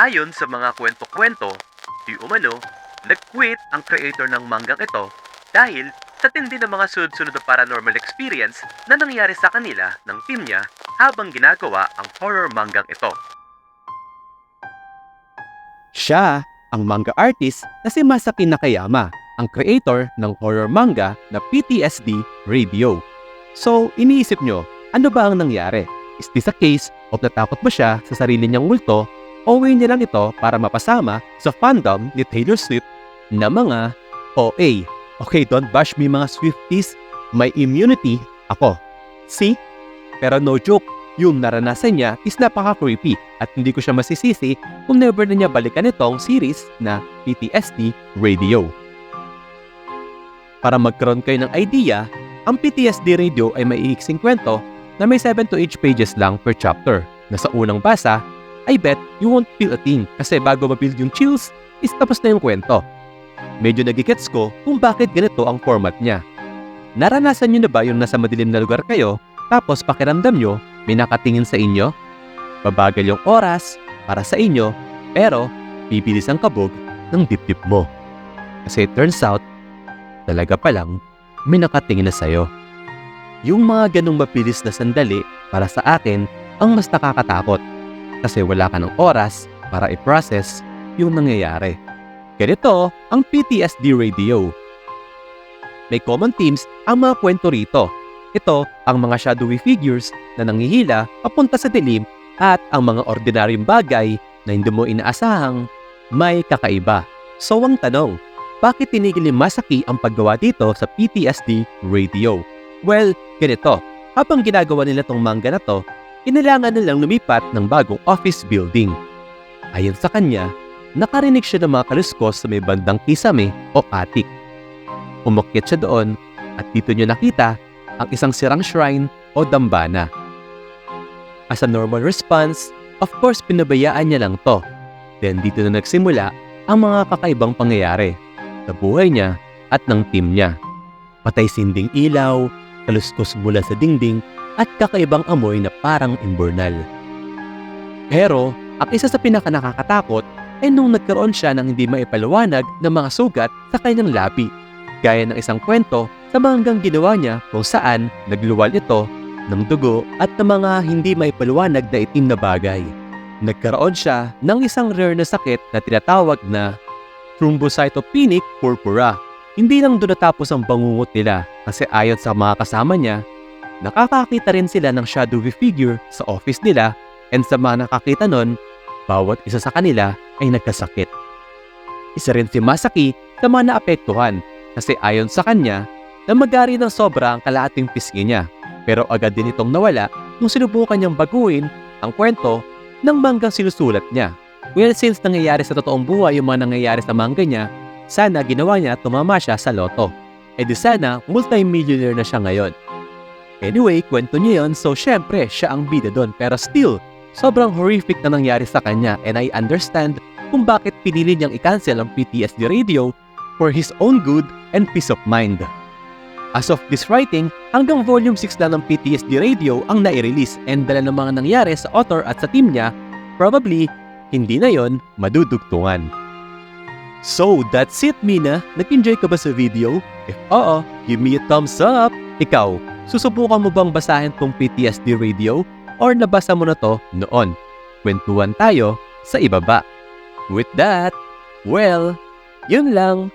Ayon sa mga kwento-kwento, di umano, nag-quit ang creator ng manggang ito dahil sa tindi ng mga sunod-sunod na paranormal experience na nangyari sa kanila ng team niya habang ginagawa ang horror manggang ito. Siya ang manga artist na si Masaki Nakayama, ang creator ng horror manga na PTSD Radio. So, iniisip nyo, ano ba ang nangyari? Is this a case of natakot ba siya sa sarili niyang multo o way niya lang ito para mapasama sa fandom ni Taylor Swift na mga OA? Okay, don't bash me mga Swifties, may immunity ako. See? Pero no joke, yung naranasan niya is napaka-creepy at hindi ko siya masisisi kung never na niya balikan itong series na PTSD Radio. Para magkaroon kayo ng idea, ang PTSD Radio ay may iiksing kwento na may 7 to 8 pages lang per chapter na sa unang basa, I bet you won't feel a thing kasi bago ma-build yung chills, is tapos na yung kwento. Medyo nagigets ko kung bakit ganito ang format niya. Naranasan nyo na ba yung nasa madilim na lugar kayo tapos pakiramdam nyo may nakatingin sa inyo? Babagal yung oras para sa inyo pero bibilis ang kabog ng dibdib mo. Kasi it turns out, talaga palang may nakatingin na sa'yo. Yung mga ganong mabilis na sandali para sa akin ang mas nakakatakot kasi wala ka ng oras para i-process yung nangyayari. Ganito ang PTSD Radio. May common themes ang mga kwento rito. Ito ang mga shadowy figures na nanghihila papunta sa dilim at ang mga ordinaryong bagay na hindi mo inaasahang may kakaiba. So ang tanong, bakit tinigil ni Masaki ang paggawa dito sa PTSD Radio? Well, ganito. Habang ginagawa nila tong manga na to, kinailangan nilang lumipat ng bagong office building. Ayon sa kanya, nakarinig siya ng mga kaluskos sa may bandang kisame o attic. Umakyat siya doon at dito niya nakita ang isang sirang shrine o dambana. As a normal response, of course pinabayaan niya lang to. Then dito na nagsimula ang mga kakaibang pangyayari sa buhay niya at ng team niya. Patay sinding ilaw, kaluskos mula sa dingding at kakaibang amoy na parang imburnal. Pero ang isa sa pinakanakakatakot ay nung nagkaroon siya ng hindi maipaliwanag ng mga sugat sa kanyang labi. Gaya ng isang kwento sa manggang ginawa niya kung saan nagluwal ito ng dugo at ng mga hindi maipaliwanag na itim na bagay. Nagkaroon siya ng isang rare na sakit na tinatawag na thrombocytopenic purpura. Hindi lang doon natapos ang bangungot nila kasi ayon sa mga kasama niya, nakakakita rin sila ng shadowy figure sa office nila and sa mga nakakita nun, bawat isa sa kanila ay nagkasakit. Isa rin si Masaki sa mga naapektuhan kasi ayon sa kanya, namagari ng sobra ang kalahating pisngi niya pero agad din itong nawala nung sinubukan niyang baguhin ang kwento ng manggang sinusulat niya. Well, since nangyayari sa totoong buhay yung mga nangyayari sa manga niya, sana ginawa niya tumama siya sa loto. E di sana multi-millionaire na siya ngayon. Anyway, kwento niya yun so syempre siya ang bida doon pero still, sobrang horrific na nangyari sa kanya and I understand kung bakit pinili niyang i-cancel ang PTSD Radio for his own good and peace of mind. As of this writing, hanggang volume 6 lang ng PTSD Radio ang nai-release and dala ng mga nangyari sa author at sa team niya, probably hindi na yon madudugtungan. So that's it, Mina. Nag-enjoy ka ba sa video? If oo, give me a thumbs up. Ikaw, susubukan mo bang basahin tong PTSD Radio or nabasa mo na to noon? Kwentuhan tayo sa ibaba. With that, well, yun lang.